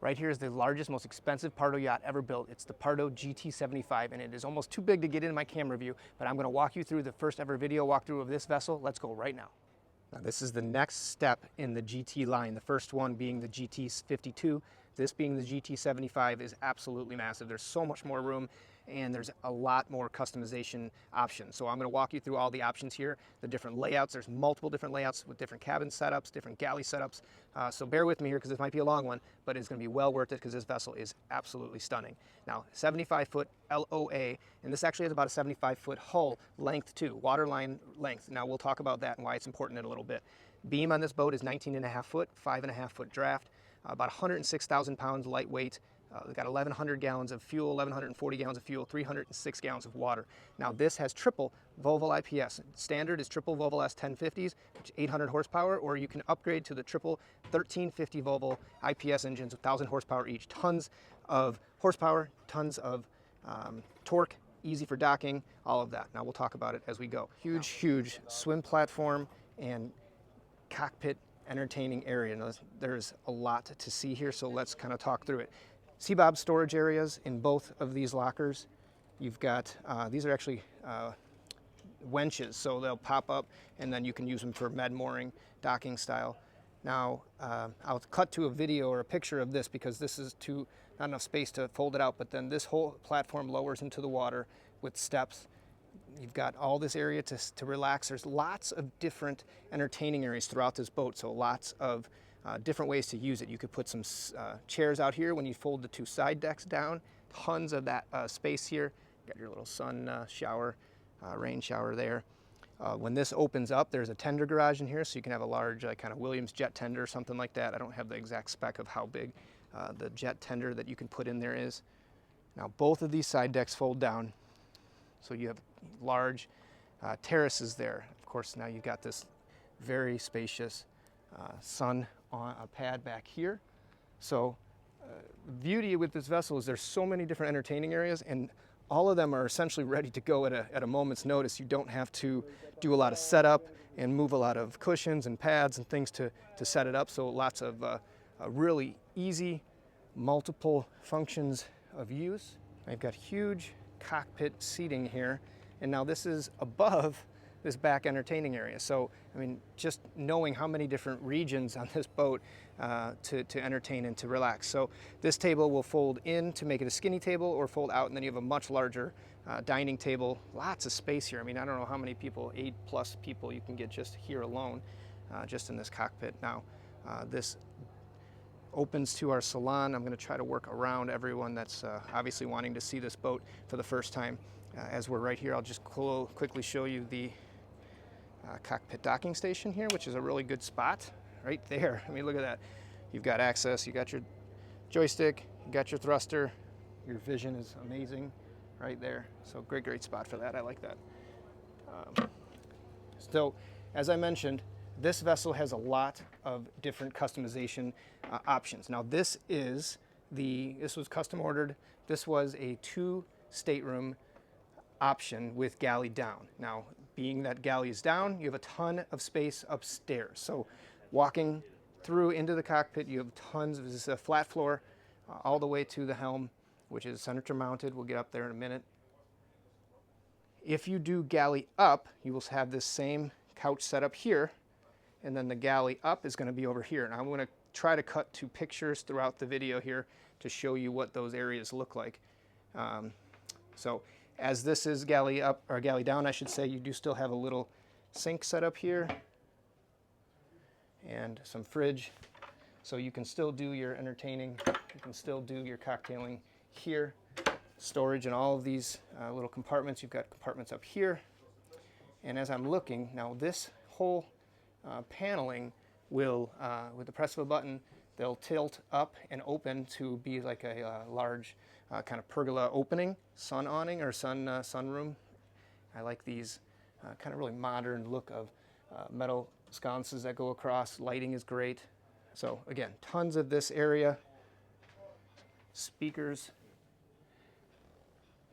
Right here is the largest, most expensive Pardo yacht ever built. It's the Pardo GT75, and it is almost too big to get in my camera view, but I'm gonna walk you through the first ever video walkthrough of this vessel. Let's go right now. Now this is the next step in the GT line, the first one being the GT52. This being the GT75 is absolutely massive. There's so much more room and there's a lot more customization options. So I'm going to walk you through all the options here, the different layouts. There's multiple different layouts with different cabin setups, different galley setups. So bear with me here because this might be a long one, but it's going to be well worth it because this vessel is absolutely stunning. Now, 75-foot LOA, and this actually has about a 75-foot hull length too, waterline length. Now we'll talk about that and why it's important in a little bit. Beam on this boat is 19.5 foot, 5.5 foot draft, about 106,000 pounds lightweight. We've got 1,100 gallons of fuel, 1,140 gallons of fuel, 306 gallons of water. Now this has triple Volvo IPS. Standard is triple Volvo S1050s, which is 800 horsepower, or you can upgrade to the triple 1350 Volvo IPS engines with 1,000 horsepower each. Tons of horsepower, tons of torque, easy for docking, all of that. Now we'll talk about it as we go. Huge swim platform and cockpit entertaining area. Now, there's a lot to see here, so let's kind of talk through it. Seabob storage areas in both of these lockers. You've got, these are actually wenches, so they'll pop up and then you can use them for med mooring, docking style. Now, I'll cut to a video or a picture of this because this is not enough space to fold it out, but then this whole platform lowers into the water with steps. You've got all this area to relax. There's lots of different entertaining areas throughout this boat, so lots of different ways to use it. You could put some chairs out here when you fold the two side decks down. Tons of that space here. Got your little sun shower, rain shower there. When this opens up, there's a tender garage in here, so you can have a large kind of Williams jet tender or something like that. I don't have the exact spec of how big the jet tender that you can put in there is. Now both of these side decks fold down, so you have large terraces there. Of course, now you've got this very spacious sun on a pad back here. So the beauty with this vessel is there's so many different entertaining areas, and all of them are essentially ready to go at a moment's notice. You don't have to do a lot of setup and move a lot of cushions and pads and things to set it up. So lots of really easy multiple functions of use. I've got huge cockpit seating here, and now this is above this back entertaining area. So, I mean, just knowing how many different regions on this boat to entertain and to relax. So this table will fold in to make it a skinny table or fold out, and then you have a much larger dining table. Lots of space here. I mean, I don't know how many people, 8+ people you can get just here alone, just in this cockpit. Now, this opens to our salon. I'm going to try to work around everyone that's obviously wanting to see this boat for the first time. As we're right here, I'll just quickly show you the cockpit docking station here, which is a really good spot right there. I mean, look at that. You've got access, you got your joystick, you got your thruster, your vision is amazing right there. So great spot for that. I like that. So as I mentioned, this vessel has a lot of different customization options. Now this was custom ordered. This was a 2 stateroom option with galley down. Now, being that galley is down, you have a ton of space upstairs. So walking through into the cockpit, you have tons of, this is a flat floor all the way to the helm, which is center mounted. We'll get up there in a minute. If you do galley up, you will have this same couch set up here, and then the galley up is going to be over here. And I'm going to try to cut to pictures throughout the video here to show you what those areas look like. So as this is galley up, or galley down, I should say, you do still have a little sink set up here and some fridge. So you can still do your entertaining, you can still do your cocktailing here. Storage in all of these little compartments. You've got compartments up here. And as I'm looking, now this whole paneling will, with the press of a button, they'll tilt up and open to be like a large kind of pergola opening, sun awning or sunroom. I like these kind of really modern look of metal sconces that go across. Lighting is great. So again, tons of this area. Speakers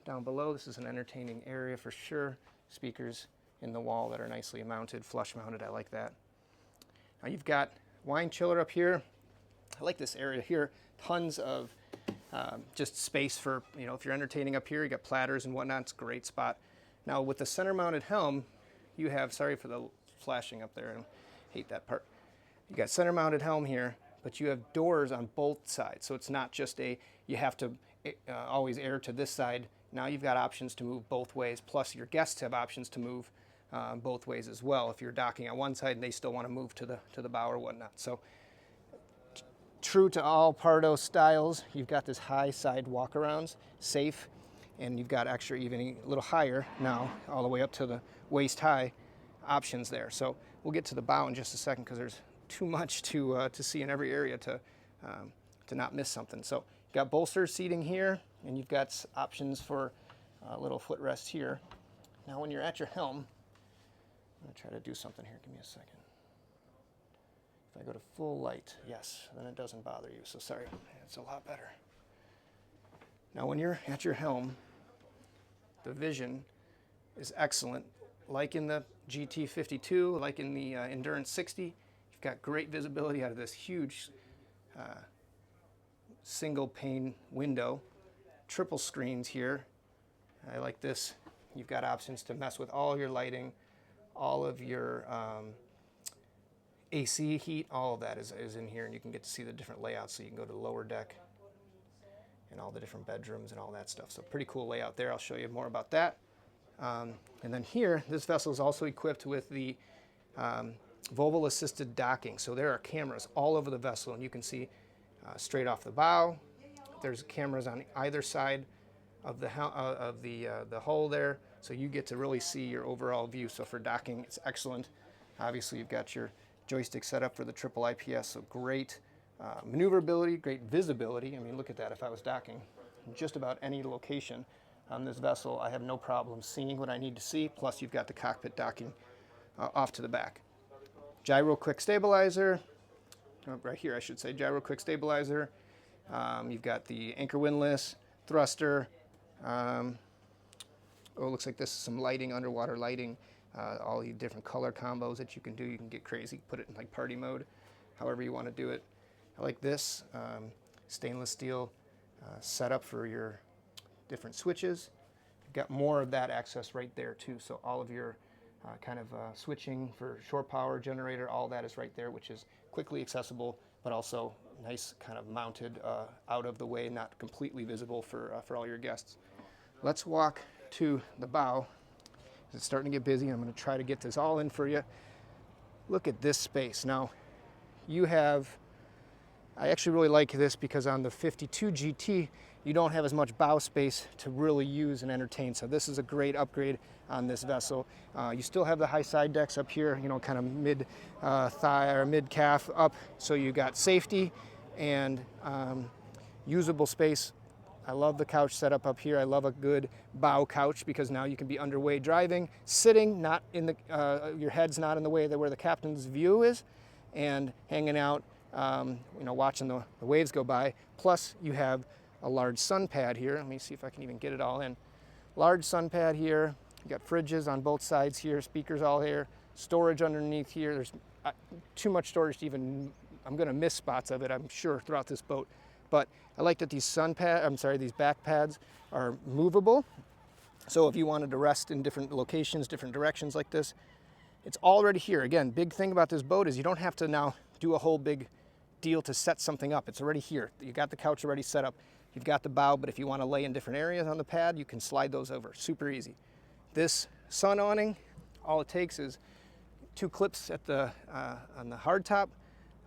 down below. This is an entertaining area for sure. Speakers in the wall that are nicely mounted, flush mounted. I like that. Now you've got wine chiller up here. I like this area here. Tons of just space for, you know, if you're entertaining up here, you got platters and whatnot. It's a great spot. Now with the center mounted helm, you have, sorry for the flashing up there, I hate that part. You got center mounted helm here, but you have doors on both sides. So it's not just you have to always air to this side. Now you've got options to move both ways. Plus your guests have options to move both ways as well. If you're docking on one side and they still want to move to the bow or whatnot. So true to all Pardo styles, you've got this high side walkarounds, safe, and you've got extra even a little higher now, all the way up to the waist high options there. So we'll get to the bow in just a second because there's too much to see in every area to not miss something. So you've got bolster seating here, and you've got options for a little footrest here. Now when you're at your helm, I'm going to try to do something here. Give me a second. If I go to full light, yes, then it doesn't bother you. So sorry, it's a lot better. Now when you're at your helm, the vision is excellent. Like in the GT52, like in the Endurance 60, you've got great visibility out of this huge single pane window. Triple screens here. I like this. You've got options to mess with all your lighting, all of your AC heat, all of that is in here, and you can get to see the different layouts. So you can go to the lower deck and all the different bedrooms and all that stuff. So pretty cool layout there. I'll show you more about that. And then here, this vessel is also equipped with the Volvo assisted docking. So there are cameras all over the vessel, and you can see straight off the bow. There's cameras on either side of the hull there, so you get to really see your overall view. So for docking, it's excellent. Obviously, you've got your joystick set up for the triple IPS, so great maneuverability, great visibility. I mean, look at that. If I was docking in just about any location on this vessel, I have no problem seeing what I need to see. Plus, you've got the cockpit docking off to the back. Gyro quick stabilizer, right here I should say, gyro quick stabilizer. You've got the anchor windlass, thruster. Oh, it looks like this is some lighting, underwater lighting. All the different color combos that you can do. You can get crazy, put it in like party mode, however you want to do it. I like this stainless steel setup for your different switches. You've got more of that access right there too. So all of your kind of switching for shore power generator, all that is right there, which is quickly accessible, but also nice kind of mounted out of the way, not completely visible for all your guests. Let's walk to the bow. It's starting to get busy. I'm going to try to get this all in for you. Look at this space. Now, you have, I actually really like this because on the 52 GT, you don't have as much bow space to really use and entertain. So this is a great upgrade on this vessel. You still have the high side decks up here, you know, kind of mid thigh or mid calf up. So you got safety and usable space. I love the couch setup up here. I love a good bow couch because now you can be underway driving, sitting, not in the, your head's not in the way where the captain's view is, and hanging out, you know, watching the waves go by. Plus you have a large sun pad here. Let me see if I can even get it all in. Large sun pad here. You got fridges on both sides here, speakers all here, storage underneath here. There's too much storage to even, I'm gonna miss spots of it, I'm sure, throughout this boat. But I like that these these back pads are movable. So if you wanted to rest in different locations, different directions like this, it's already here. Again, big thing about this boat is you don't have to now do a whole big deal to set something up. It's already here. You got the couch already set up. You've got the bow, but if you want to lay in different areas on the pad, you can slide those over. Super easy. This sun awning, all it takes is 2 clips at the on the hard top,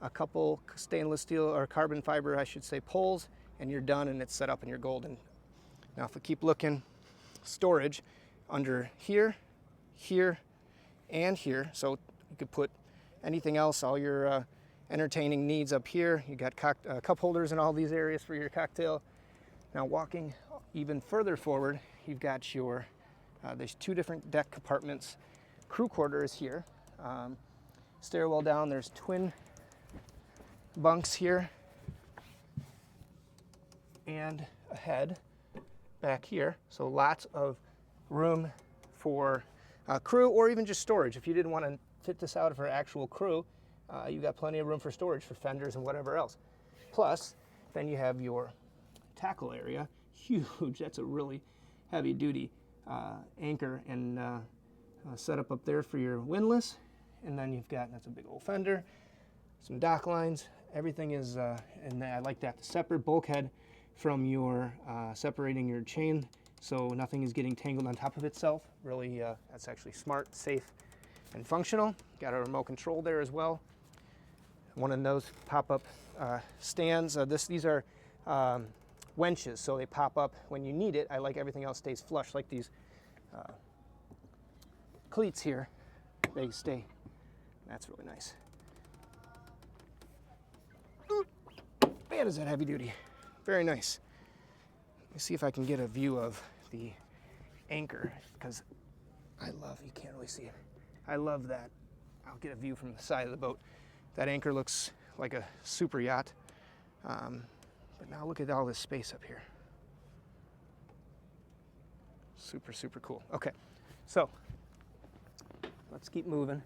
a couple stainless steel or carbon fiber, I should say, poles, and you're done and it's set up and you're golden. Now if we keep looking, storage under here, here, and here. So you could put anything else, all your entertaining needs up here. You got cup holders in all these areas for your cocktail. Now walking even further forward, you've got your, there's 2 different deck compartments. Crew quarter is here. Stairwell down, there's twin bunks here and a head back here. So lots of room for crew or even just storage. If you didn't want to fit this out for actual crew, you got plenty of room for storage for fenders and whatever else. Plus, then you have your tackle area, huge. That's a really heavy duty anchor and setup up there for your windlass. And then you've got, that's a big old fender, some dock lines. Everything is, and I like that, the separate bulkhead from your separating your chain, so nothing is getting tangled on top of itself. Really, that's actually smart, safe, and functional. Got a remote control there as well. One of those pop-up stands. These are wenches, so they pop up when you need it. I like everything else stays flush, like these cleats here. They stay. That's really nice. Man, is that heavy duty. Very nice. Let me see if I can get a view of the anchor, because I love, you can't really see it. I love that. I'll get a view from the side of the boat. That anchor looks like a super yacht. But now look at all this space up here. Super, super cool. Okay, so let's keep moving.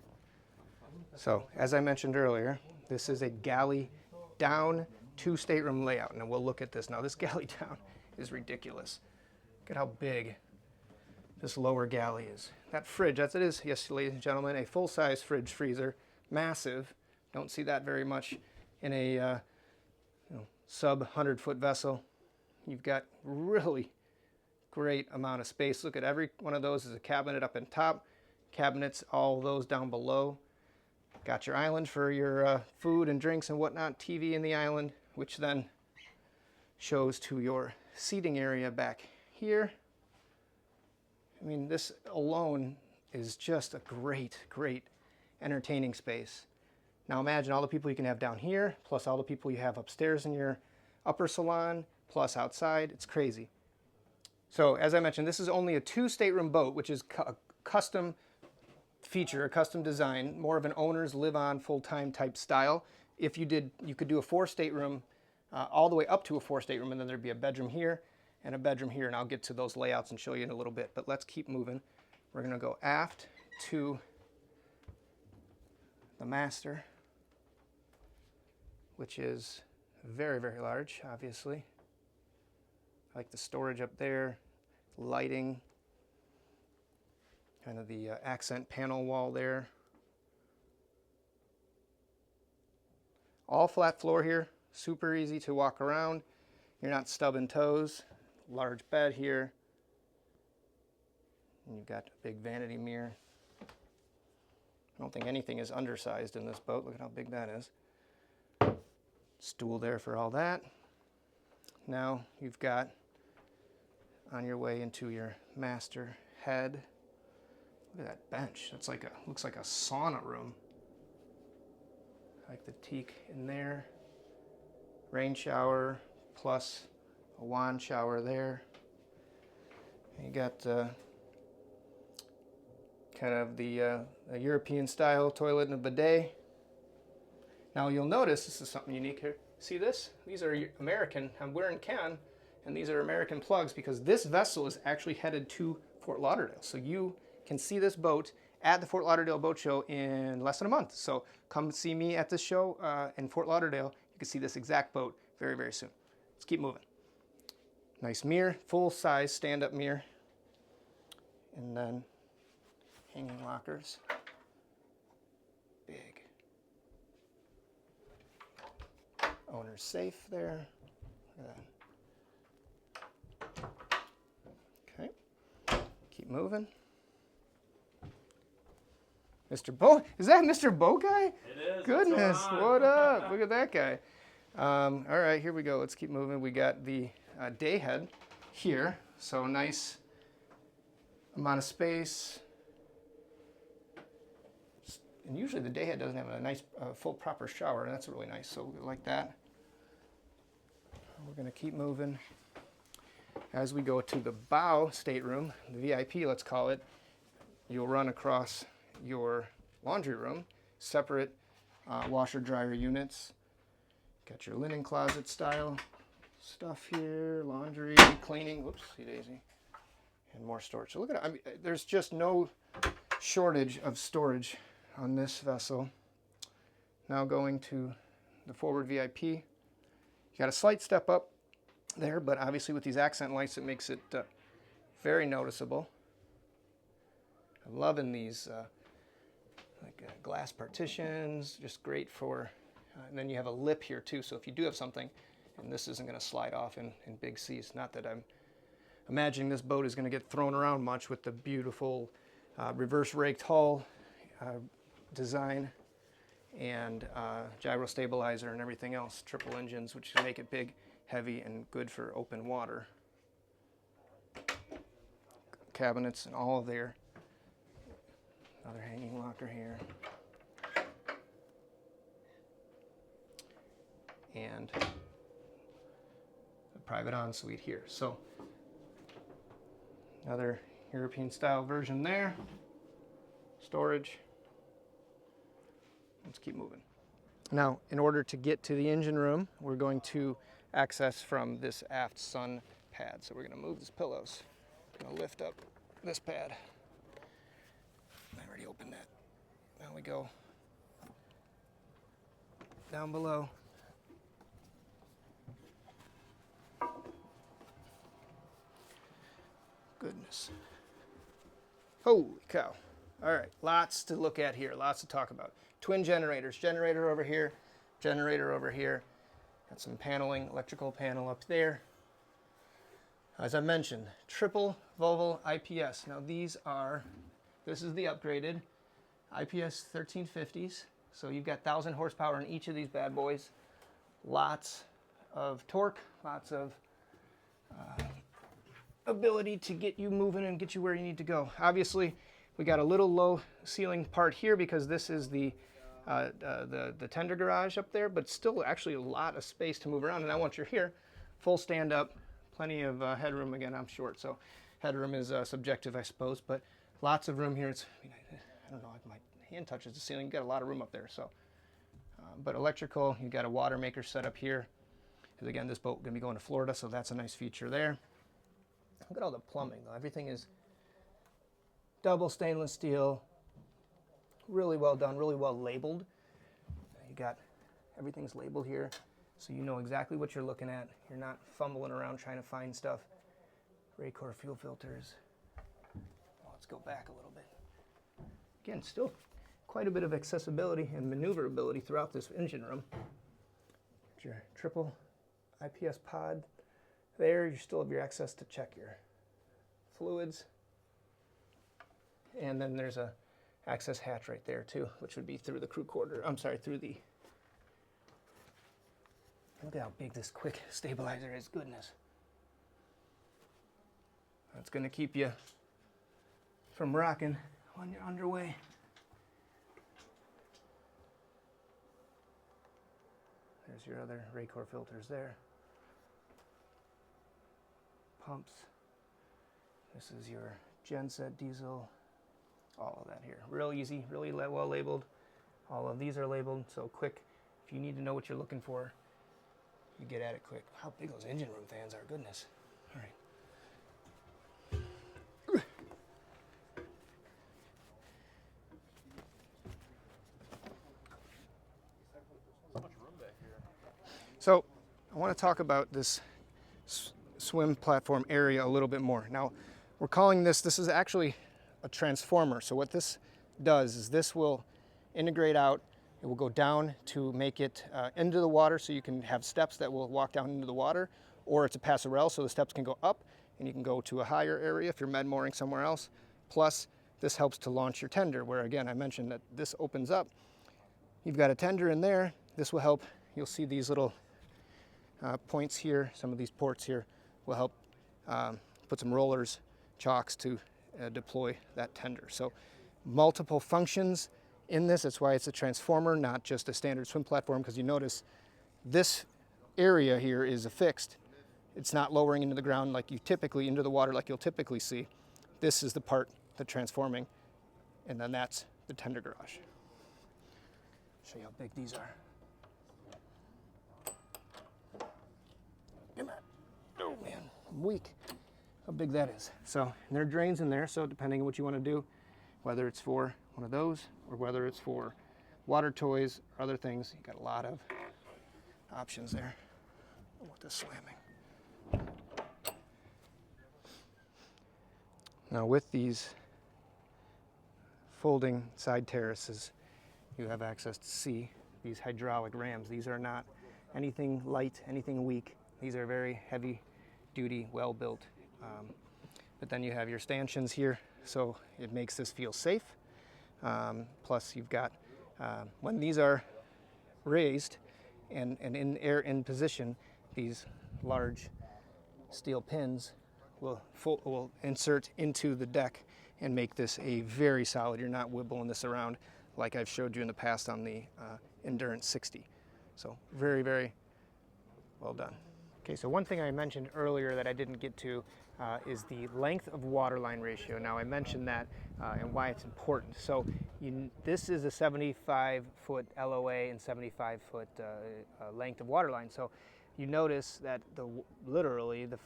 So, as I mentioned earlier, this is a Galley Down 2-stateroom layout, and we'll look at this. Now, this Galley Down is ridiculous. Look at how big this lower galley is. That fridge, as it is, yes, ladies and gentlemen, a full-size fridge freezer, massive. Don't see that very much in a sub 100-foot vessel. You've got really great amount of space. Look at every one of those is a cabinet up in top, cabinets, all those down below. Got your island for your food and drinks and whatnot, TV in the island, which then shows to your seating area back here. I mean, this alone is just a great, great entertaining space. Now imagine all the people you can have down here, plus all the people you have upstairs in your upper salon, plus outside. It's crazy. So as I mentioned, this is only a 2-stateroom boat, which is a custom feature, a custom design, more of an owner's live-on full-time type style. If you did, you could do a 4-stateroom all the way up to a 4-stateroom, and then there'd be a bedroom here and a bedroom here, and I'll get to those layouts and show you in a little bit. But let's keep moving. We're going to go aft to the master, which is very, very large, obviously. I like the storage up there, lighting, kind of the accent panel wall there. All flat floor here, super easy to walk around. You're not stubbing toes. Large bed here. And you've got a big vanity mirror. I don't think anything is undersized in this boat. Look at how big that is. Stool there for all that. Now you've got on your way into your master head. Look at that bench. That's like a, looks like a sauna room. I like the teak in there. Rain shower plus a wand shower there. And you got kind of the European style toilet and a bidet. Now you'll notice this is something unique here. See this? These are American. I'm wearing Cannes, and these are American plugs because this vessel is actually headed to Fort Lauderdale. So you can see this boat at the Fort Lauderdale Boat Show in less than a month. So come see me at this show in Fort Lauderdale. You can see this exact boat very, very soon. Let's keep moving. Nice mirror, full-size stand-up mirror. And then hanging lockers. Big. Owner's safe there. Look at that. Okay. Keep moving. Mr. Bo, is that Mr. Bo guy? It is. Goodness, what up? Look at that guy. All right, here we go. Let's keep moving. We got the day head here. So nice amount of space. And usually the day head doesn't have a nice full proper shower, and that's really nice. So we like that. We're going to keep moving. As we go to the bow stateroom, the VIP, let's call it, you'll run across your laundry room, separate washer dryer units. Got your linen closet style stuff here, laundry, cleaning, whoops, see daisy, and more storage. So look at it, I mean, there's just no shortage of storage on this vessel. Now going to the forward VIP, got a slight step up there, but obviously with these accent lights, it makes it very noticeable. I'm loving these glass partitions, just great for, and then you have a lip here too, so if you do have something, and this isn't going to slide off in big seas. Not that I'm imagining this boat is going to get thrown around much with the beautiful reverse raked hull design and gyro stabilizer and everything else, triple engines, which can make it big, heavy, and good for open water. Cabinets and all there. Another hanging locker here. And a private ensuite here. So another European style version there. Storage. Let's keep moving. Now, in order to get to the engine room, we're going to access from this aft sun pad. So we're going to move these pillows. I'm going to lift up this pad. I already opened that. Now we go down below. Goodness. Holy cow. All right, lots to look at here, lots to talk about. Twin generators, generator over here, generator over here. Got some paneling, electrical panel up there. As I mentioned, triple Volvo IPS. Now this is the upgraded IPS 1350s. So you've got 1,000 horsepower in each of these bad boys. Lots of torque, lots of ability to get you moving and get you where you need to go. Obviously, we got a little low ceiling part here because this is the tender garage up there, but still actually a lot of space to move around. And now once you're here, full stand up, plenty of headroom. Again, I'm short, so headroom is subjective, I suppose, but lots of room here. I don't know if my hand touches the ceiling. You got a lot of room up there. So, but electrical, you got a water maker set up here. Because again, this boat gonna be going to Florida, so that's a nice feature there. Look at all the plumbing though. Everything is double stainless steel. Really well done, really well labeled. You got everything's labeled here, so you know exactly what you're looking at. You're not fumbling around trying to find stuff. Raycor fuel filters. Let's go back a little bit. Again, still quite a bit of accessibility and maneuverability throughout this engine room. Your triple IPS pod there. You still have your access to check your fluids. And then there's a access hatch right there too, which would be through the crew quarter. I'm sorry, through the... Look at how big this quick stabilizer is. Goodness. That's going to keep you from rocking when you're underway. There's your other Raycor filters there. Pumps. This is your genset diesel. All of that here. Real easy, really well labeled. All of these are labeled, so quick. If you need to know what you're looking for, you get at it quick. How big those engine room fans are, goodness. All right. So I want to talk about this swim platform area a little bit more. Now, we're calling this is actually a transformer. So what this does is this will integrate out. It will go down to make it into the water, so you can have steps that will walk down into the water, or it's a passerelle, so the steps can go up and you can go to a higher area if you're med mooring somewhere else. Plus, this helps to launch your tender, where again, I mentioned that this opens up. You've got a tender in there. This will help. You'll see these little points here, some of these ports here will help put some rollers, chocks to deploy that tender. So multiple functions in this. That's why it's a transformer, not just a standard swim platform, because you notice this area here is affixed. It's not lowering into the ground like you typically, into the water like you'll typically see. This is the part that's transforming, and then that's the tender garage. Show you how big these are. Oh man, I'm weak. How big that is. So there are drains in there, so depending on what you want to do, whether it's for one of those or whether it's for water toys or other things, you got a lot of options there. with the slamming. Now with these folding side terraces, you have access to see these hydraulic rams. These are not anything light, anything weak. These are very heavy duty, well built. But then you have your stanchions here, so it makes this feel safe. Plus you've got, when these are raised and in position, these large steel pins will insert into the deck and make this a very solid. You're not wibbling this around like I've showed you in the past on the Endurance 60. So very, very well done. Okay, so one thing I mentioned earlier that I didn't get to is the length of waterline ratio. Now I mentioned that and why it's important. So this is a 75-foot LOA and 75-foot length of waterline. So you notice that literally the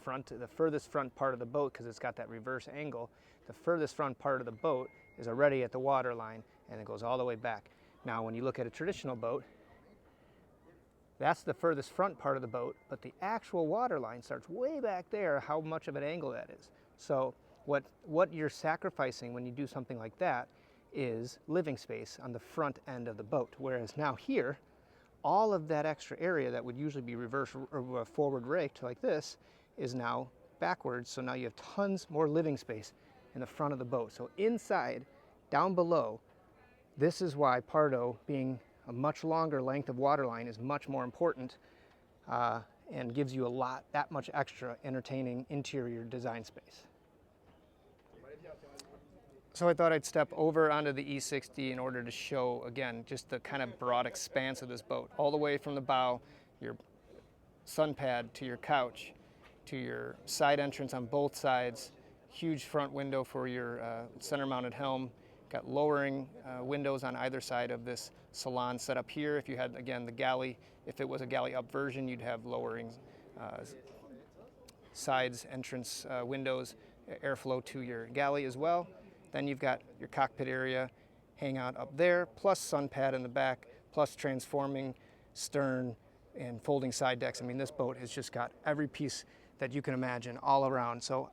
furthest front part of the boat, because it's got that reverse angle, the furthest front part of the boat is already at the waterline and it goes all the way back. Now when you look at a traditional boat, that's the furthest front part of the boat, but the actual waterline starts way back there, how much of an angle that is. So what you're sacrificing when you do something like that is living space on the front end of the boat. Whereas now here, all of that extra area that would usually be reverse or forward raked like this is now backwards. So now you have tons more living space in the front of the boat. So inside, down below, this is why Pardo, being a much longer length of waterline, is much more important and gives you that much extra entertaining interior design space. So I thought I'd step over onto the E60 in order to show, again, just the kind of broad expanse of this boat. All the way from the bow, your sun pad, to your couch, to your side entrance on both sides, huge front window for your center-mounted helm. Got lowering windows on either side of this Salon set up here. If you had, again, the galley, if it was a galley up version, you'd have lowering sides, entrance windows, airflow to your galley as well. Then you've got your cockpit area, hangout up there, plus sun pad in the back, plus transforming stern and folding side decks. I mean, this boat has just got every piece that you can imagine all around. So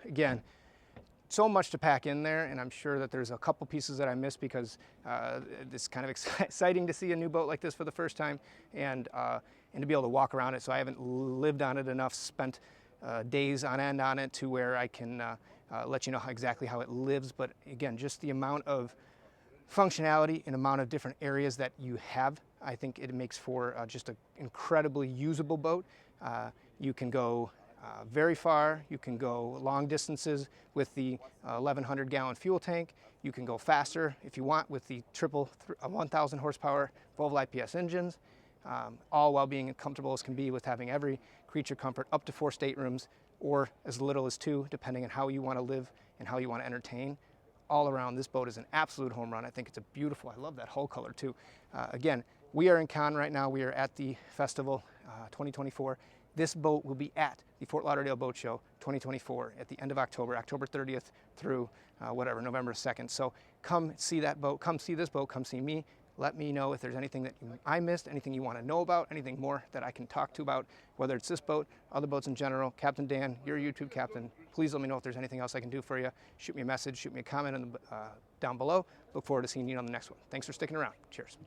again, so much to pack in there, and I'm sure that there's a couple pieces that I missed because it's kind of exciting to see a new boat like this for the first time and to be able to walk around it. So I haven't lived on it enough, spent days on end on it to where I can let you know exactly how it lives. But again, just the amount of functionality and amount of different areas that you have, I think it makes for just an incredibly usable boat. You can go very far, you can go long distances with the 1,100 gallon fuel tank. You can go faster if you want with the triple 1,000 horsepower Volvo IPS engines, all while being comfortable as can be with having every creature comfort up to 4 staterooms or as little as 2, depending on how you want to live and how you want to entertain. All around, this boat is an absolute home run. I think it's a beautiful, I love that hull color too. Again, we are in Cannes right now. We are at the festival 2024. This boat will be at the Fort Lauderdale Boat Show 2024 at the end of October, October 30th through November 2nd. So come see that boat, come see this boat, come see me. Let me know if there's anything that I missed, anything you want to know about, anything more that I can talk to about, whether it's this boat, other boats in general. Captain Dan, your YouTube captain. Please let me know if there's anything else I can do for you. Shoot me a message, shoot me a comment down below. Look forward to seeing you on the next one. Thanks for sticking around. Cheers.